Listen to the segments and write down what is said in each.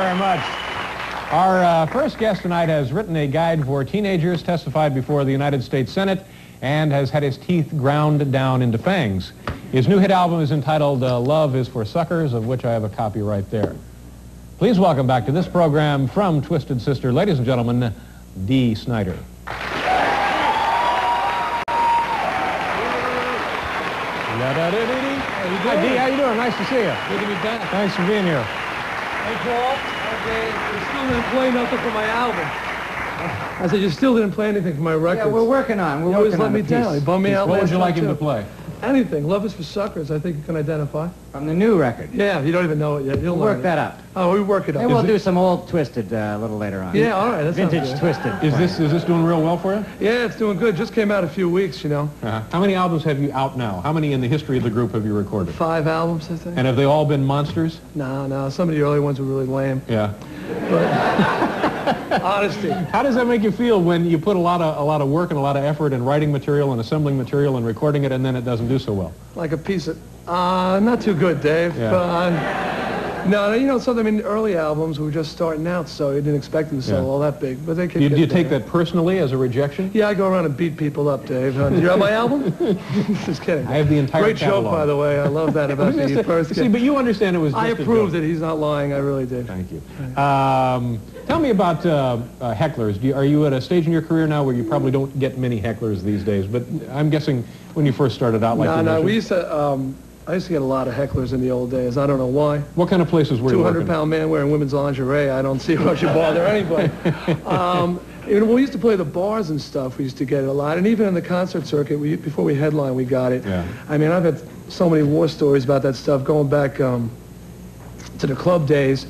very much. Our first guest tonight has written a guide for teenagers, testified before the United States Senate, and has had his teeth ground down into fangs. His new hit album is entitled Love is for Suckers, of which I have a copy right there. Please welcome back to this program from Twisted Sister, ladies and gentlemen, Dee Snider. Hi, Dee. How you doing? Nice to see you. Good to be back. Thanks for being here. Hey, Paul. Okay, you still didn't play nothing for my album. I said you still didn't play anything for my records. Yeah, we're working on. You always let me down. You bum me out. What would you like him to play? Anything. Love is for Suckers. I think you can identify. From the new record. Yeah, you don't even know it yet. You'll We'll work that up. Oh, we work it up. Maybe we'll do some old Twisted a little later on. Yeah, all right. That sounds Vintage good. Twisted. Is this doing real well for you? Yeah, it's doing good. Just came out a few weeks, you know. How many albums have you out now? How many in the history of the group have you recorded? 5 albums, I think. And have they all been monsters? No. Some of the early ones were really lame. Yeah. But honesty. How does that make you feel when you put a lot of work and a lot of effort in writing material and assembling material and recording it, and then it doesn't do so well? Like a piece of... not too good, Dave. Yeah. No, you know, some of them in early albums were just starting out, so you didn't expect them to sell all that big. But they could. Do you take that personally as a rejection? Yeah, I go around and beat people up, Dave. Do you have my album? Just kidding. I have the entire Great catalog. joke, by the way. I love that about the first See, but you understand it was just I a approve joke. that he's not lying. I really did. Thank you. Tell me about hecklers. Are you at a stage in your career now where you probably don't get many hecklers these days? But I'm guessing when you first started out, like No, we used to... I used to get a lot of hecklers in the old days. I don't know why. What kind of places were you working? 200-pound man wearing women's lingerie. I don't see how it should bother anybody. You know, we used to play the bars and stuff. We used to get it a lot. And even in the concert circuit, before we headlined, we got it. Yeah. I mean, I've had so many war stories about that stuff going back to the club days.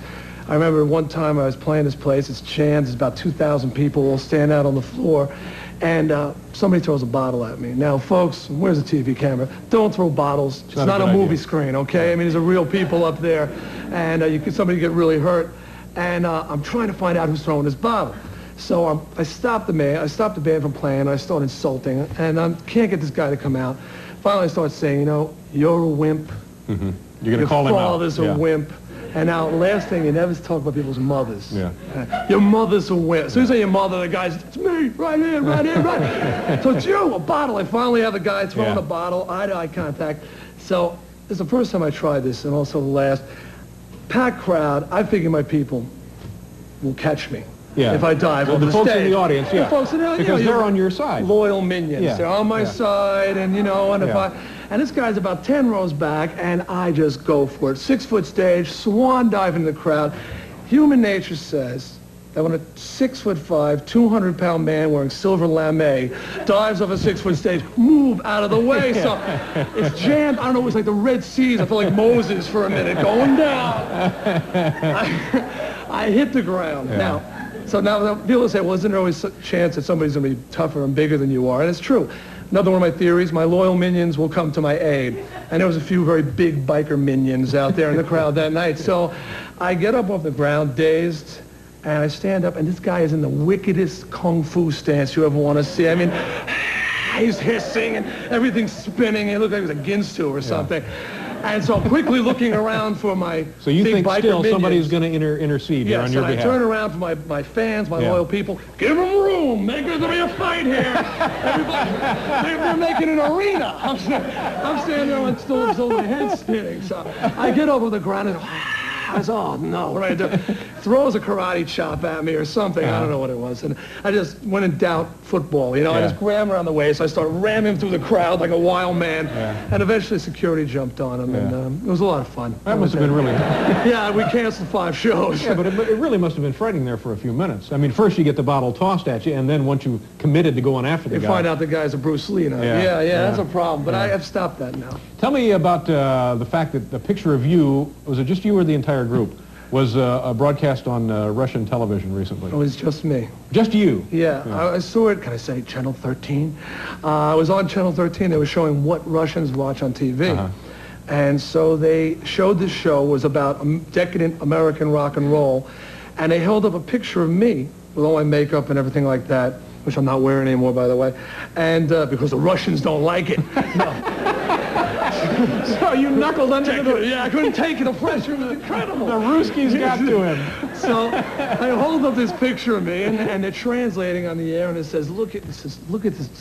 I remember one time I was playing this place. It's Chan's. It's about 2,000 people all stand out on the floor. And somebody throws a bottle at me. Now, folks, where's the TV camera? Don't throw bottles. It's not a movie screen, okay? I mean, there's real people up there, and somebody get really hurt. And I'm trying to find out who's throwing this bottle. So I stopped the band from playing. I started insulting, and I can't get this guy to come out. Finally, I started saying, you know, you're a wimp. Mm-hmm. You're going to call him out. Your father's a wimp. And now, last thing, you never talk about people's mothers. Yeah. Your mother's a wimp. As soon as you say your mother, the guy's, it's me, right here, right here, right. So it's you, a bottle. I finally have the guy throwing a bottle, eye-to-eye contact. So it's the first time I tried this, and also the last. Packed crowd, I figure my people will catch me. Yeah. If I dive over the the folks stage. in the audience, yeah. The folks in the, because they're on your side. Loyal minions. Yeah. They're on my side, and, you know, and if and this guy's about 10 rows back, and I just go for it. 6-foot stage, swan dive into the crowd. Human nature says that when a 6'5", 200-pound man wearing silver lame dives off a 6-foot stage, move out of the way. So it's jammed. I don't know, it was like the Red Seas. I felt like Moses for a minute, going down. I hit the ground. Yeah. Now people say, well, isn't there always a chance that somebody's going to be tougher and bigger than you are? And it's true. Another one of my theories, my loyal minions will come to my aid. And there was a few very big biker minions out there in the crowd that night. So I get up off the ground, dazed, and I stand up, and this guy is in the wickedest kung fu stance you ever want to see. I mean, he's hissing, and everything's spinning. He looked like he was a Ginsu or something. And so I'm quickly looking around for my So you big think biker still minions. Somebody's going to intercede here on your behalf? I turn around for my fans, my loyal people. Give them room. Make there's going to be a fight here. Everybody, they're making an arena. I'm standing there and still my head's spinning. So I get over the ground and I said, oh, no, what do I do? Throws a karate chop at me or something. I don't know what it was. And I just went in doubt football, you know. I just grabbed him around the waist. I started ramming him through the crowd like a wild man. And eventually security jumped on him. And it was a lot of fun. That must have been really... Yeah, we canceled 5 shows. Yeah, but it really must have been frightening there for a few minutes. I mean, first you get the bottle tossed at you, and then once you committed to going after the guy... You find out the guy's a Bruce Lee now. Yeah, that's a problem. But I have stopped that now. Tell me about the fact that the picture of you, was it just you or the entire group, was broadcast on Russian television recently? It was just me. Just you? Yeah. I saw it, can I say, Channel 13? I was on Channel 13. They were showing what Russians watch on TV. And so they showed this show was about decadent American rock and roll. And they held up a picture of me with all my makeup and everything like that, which I'm not wearing anymore, by the way. And because the Russians don't like it. No. So you knuckled under the... Yeah, I couldn't take it. The pressure was incredible. The Ruskies got to him. So I hold up this picture of me, and they're translating on the air, and it says, look at this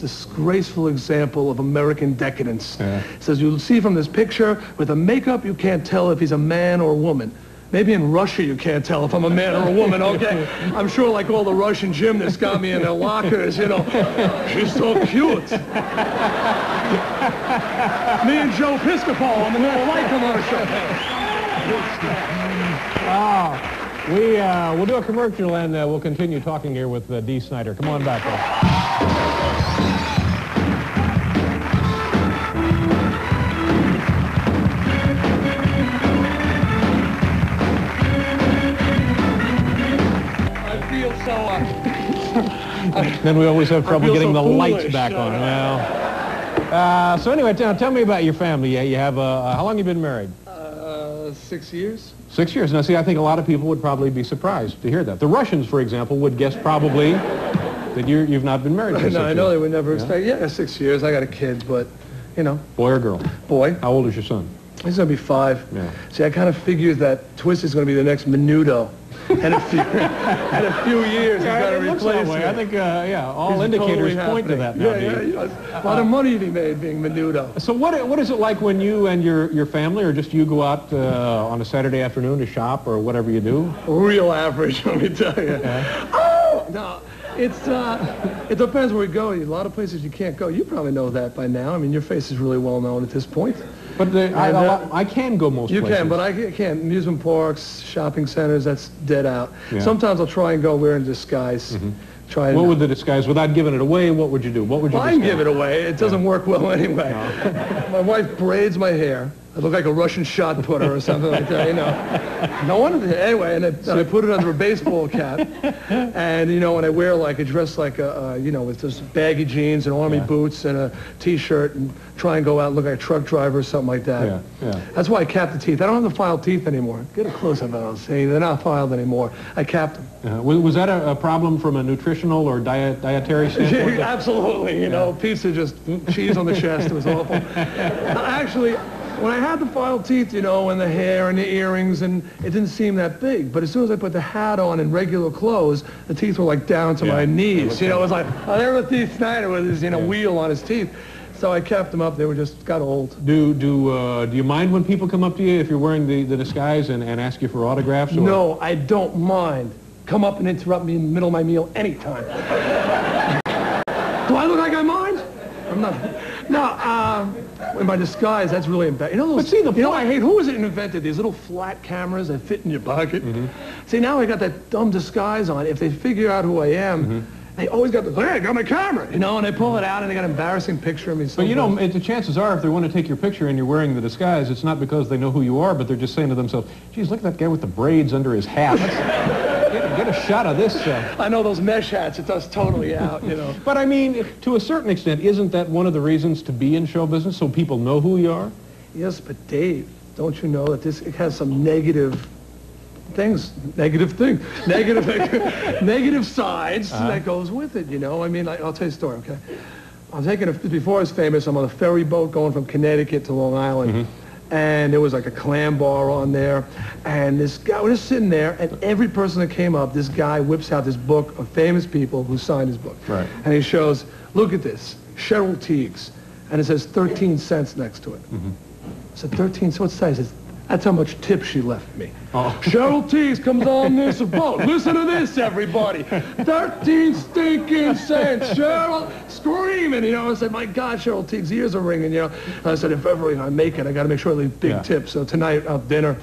disgraceful example of American decadence. Yeah. It says, you'll see from this picture, with the makeup, you can't tell if he's a man or a woman. Maybe in Russia you can't tell if I'm a man or a woman, okay? I'm sure like all the Russian gymnasts got me in their lockers, you know. She's so cute. Me and Joe Piscopo on the Miller Lite commercial. We'll do a commercial and we'll continue talking here with Dee Snider. Come on back, folks. Then we always have trouble getting the lights back on. Well, so anyway, tell me about your family. You have how long you been married? 6 years. 6 years. Now, see, I think a lot of people would probably be surprised to hear that. The Russians, for example, would guess probably that you've not been married for 6 years. No, I know they would never expect. Yeah, 6 years. I got a kid, but you know. Boy or girl? Boy. How old is your son? He's going to be 5. Yeah. See, I kind of figured that Twist is going to be the next Menudo. And a few years, he's got to replace me. me. I think, yeah, all It's indicators totally point to that now. Yeah. A lot of money to be made being Menudo. So what is it like when you and your family, or just you go out on a Saturday afternoon to shop or whatever you do? Real average, let me tell you. Yeah. Oh! No, it depends where we go. A lot of places you can't go. You probably know that by now. I mean, your face is really well known at this point. But I can go most places. You can, but I can't. Amusement parks, shopping centers, that's dead out. Yeah. Sometimes I'll try and go wearing a disguise. What would the disguise, without giving it away, what would you do? What would you I can give it away. It doesn't work well anyway. No. My wife braids my hair. I look like a Russian shot putter or something like that, you know. No one, anyway, and I put it under a baseball cap. And, you know, when I wear like a dress like a, you know, with just baggy jeans and army boots and a T-shirt and try and go out and look like a truck driver or something like that. Yeah. That's why I capped the teeth. I don't have the filed teeth anymore. Get a close-up of those. See, they're not filed anymore. I capped them. Was that a problem from a nutritional or dietary standpoint? Absolutely. You know, pizza, just cheese on the chest. It was awful. Actually, when I had the filed teeth, you know, and the hair and the earrings, and it didn't seem that big. But as soon as I put the hat on in regular clothes, the teeth were like down to my knees. You know, it was like, oh, there was Dee Snider with his, you know, wheel on his teeth. So I kept them up. They were just got old. Do you mind when people come up to you if you're wearing the disguise and ask you for autographs? Or? No, I don't mind. Come up and interrupt me in the middle of my meal anytime. Do I look like I mind? I'm not. No, in my disguise, that's really embarrassing. You know, those, you know, I hate, who was it who invented these little flat cameras that fit in your pocket? See, now I got that dumb disguise on. If they figure out who I am, they always got the, hey, I got my camera, you know, and they pull it out and they got an embarrassing picture of me. But you know, the chances are if they want to take your picture and you're wearing the disguise, it's not because they know who you are, but they're just saying to themselves, geez, look at that guy with the braids under his hat. Let's get a shot of this. I know those mesh hats, it does totally out, you know. But I mean, to a certain extent, isn't that one of the reasons to be in show business, so people know who you are? Yes, but Dave, don't you know that it has some negative negative sides that goes with it, you know? I mean, I'll tell you a story, okay? Before I was famous, I'm on a ferry boat going from Connecticut to Long Island. And there was like a clam bar on there. And this guy was just sitting there, and every person that came up, this guy whips out this book of famous people who signed his book. Right. And he shows, look at this, Cheryl Tiegs. And it says 13 cents next to it. I said, 13 cents? What's that? He says, that's how much tip she left me. Cheryl Tiegs comes on this boat. Listen to this, everybody. 13 stinking cents. Cheryl screaming, you know. I said, my God, Cheryl Tiegs' ears are ringing, you know. And I said, if ever I make it, I got to make sure I leave big tips. So tonight, dinner,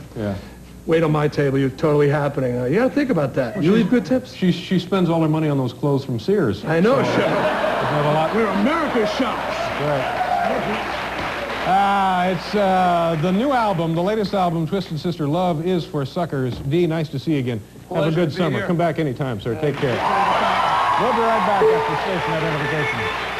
wait on my table. You're totally happening. You got to think about that. Well, you leave good tips? She spends all her money on those clothes from Sears. I know, Cheryl. We're America shops. Right. It's the new album, the latest album, Twisted Sister, Love is for Suckers. Dee, nice to see you again. Have a good summer. Come back anytime, sir. Take care. We'll be right back after station identification.